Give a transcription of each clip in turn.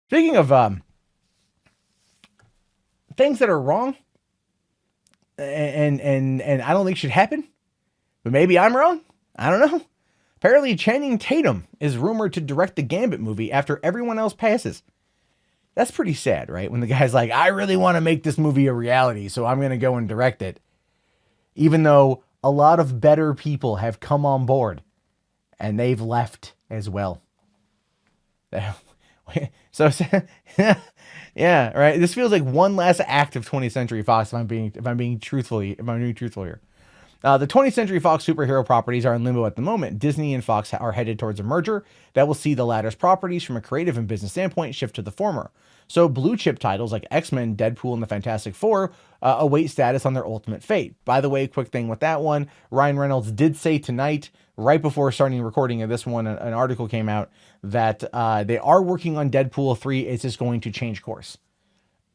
Speaking of things that are wrong and I don't think should happen, but maybe I'm wrong. I don't know. Apparently, Channing Tatum is rumored to direct the Gambit movie after everyone else passes. That's pretty sad, right? When the guy's like, I really want to make this movie a reality, so I'm going to go and direct it. Even though a lot of better people have come on board and they've left as well. So, yeah, right. This feels like one last act of 20th Century Fox. If I'm being truthful here. The 20th Century Fox superhero properties are in limbo at the moment. Disney and Fox are headed towards a merger that will see the latter's properties, from a creative and business standpoint, shift to the former. So blue chip titles like X-Men, Deadpool, and the Fantastic Four await status on their ultimate fate. By the way, quick thing with that one, Ryan Reynolds did say tonight, right before starting recording of this one, an article came out that they are working on Deadpool 3. It's just going to change course.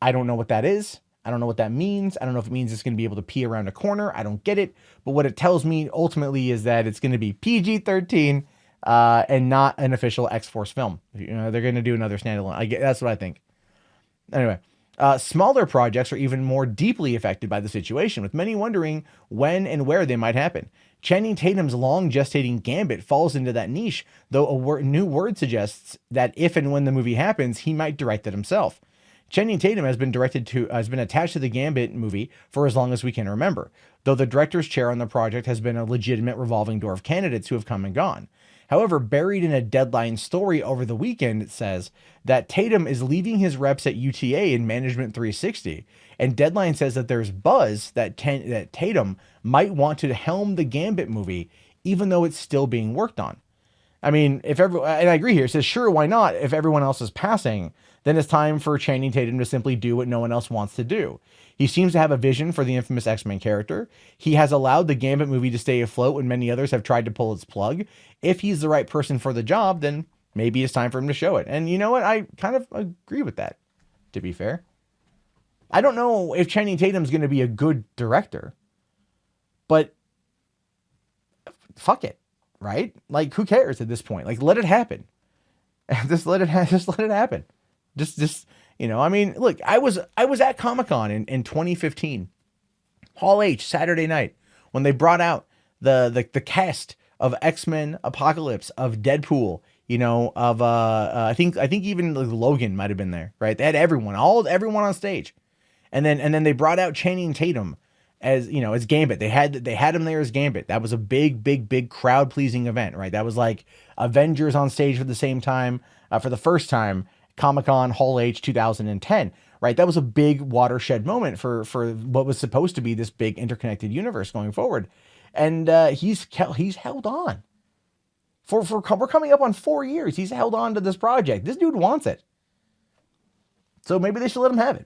I don't know what that is. I don't know what that means. I don't know if it means it's going to be able to pee around a corner. I don't get it. But what it tells me ultimately is that it's going to be PG-13 and not an official X-Force film. They're going to do another standalone. That's what I think. Anyway, smaller projects are even more deeply affected by the situation, with many wondering when and where they might happen. Channing Tatum's long gestating Gambit falls into that niche, though new word suggests that if and when the movie happens, he might direct it himself. Channing Tatum has been attached to the Gambit movie for as long as we can remember, though the director's chair on the project has been a legitimate revolving door of candidates who have come and gone. However, buried in a Deadline story over the weekend, it says that Tatum is leaving his reps at UTA in Management 360, and Deadline says that there's buzz that Tatum might want to helm the Gambit movie, even though it's still being worked on. I mean, and I agree here, it says, sure, why not? If everyone else is passing, then it's time for Channing Tatum to simply do what no one else wants to do. He seems to have a vision for the infamous X-Men character. He has allowed the Gambit movie to stay afloat when many others have tried to pull its plug. If he's the right person for the job, then maybe it's time for him to show it. And you know what? I kind of agree with that, to be fair. I don't know if Channing Tatum's going to be a good director, but fuck it, right? Like, who cares at this point? Like, let it happen. Just let it happen. Just I mean, look, I was at Comic-Con in 2015, Hall H, Saturday night, when they brought out the cast of X-Men Apocalypse, of Deadpool, of I think even Logan might have been there, right? They had everyone on stage, and then they brought out Channing Tatum as Gambit. They had him there as Gambit. That was a big crowd pleasing event, right? That was like Avengers on stage for the same time, for the first time. Comic-Con Hall H 2010, right? That was a big watershed moment for what was supposed to be this big interconnected universe going forward. And he's held on. We're coming up on 4 years. He's held on to this project. This dude wants it. So maybe they should let him have it.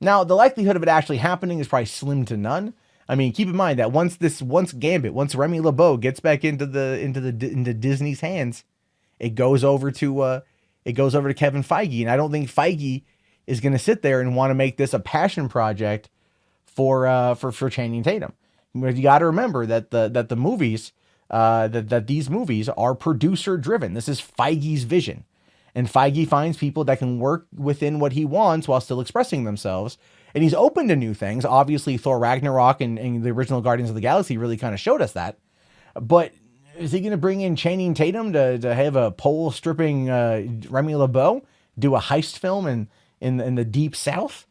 Now, the likelihood of it actually happening is probably slim to none. I mean, keep in mind that once Remy LeBeau gets back into Disney's hands, it goes over to Kevin Feige, and I don't think Feige is going to sit there and want to make this a passion project for Channing Tatum. You got to remember that the movies that these movies are producer driven. This is Feige's vision, and Feige finds people that can work within what he wants while still expressing themselves. And he's open to new things. Obviously, Thor Ragnarok and the original Guardians of the Galaxy really kind of showed us that. But is he going to bring in Channing Tatum to have a pole stripping Remy LeBeau do a heist film in the deep south,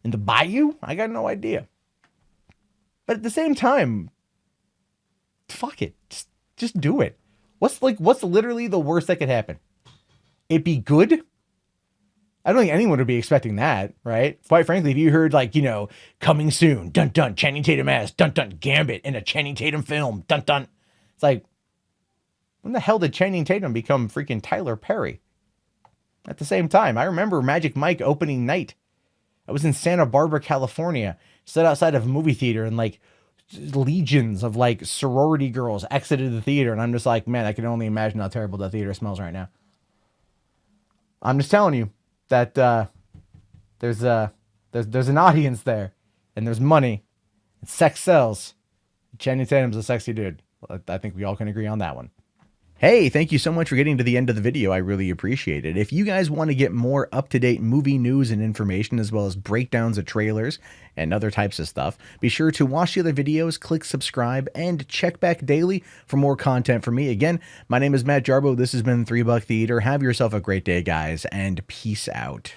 in the bayou? I got no idea. But at the same time, fuck it, just do it. What's literally the worst that could happen? It be good? I don't think anyone would be expecting that, right? Quite frankly, if you heard coming soon, dun dun, Channing Tatum as dun dun, Gambit in a Channing Tatum film, dun dun. It's like, when the hell did Channing Tatum become freaking Tyler Perry? At the same time, I remember Magic Mike opening night. I was in Santa Barbara, California, stood outside of a movie theater, and legions of sorority girls exited the theater, and I'm just like, man, I can only imagine how terrible that theater smells right now. I'm just telling you that there's an audience there, and there's money, and sex sells. Channing Tatum's a sexy dude. I think we all can agree on that one. Hey, thank you so much for getting to the end of the video. I really appreciate it. If you guys want to get more up-to-date movie news and information, as well as breakdowns of trailers and other types of stuff, be sure to watch the other videos, click subscribe, and check back daily for more content from me. Again, my name is Matt Jarbo. This has been $3 Theater. Have yourself a great day, guys, and peace out.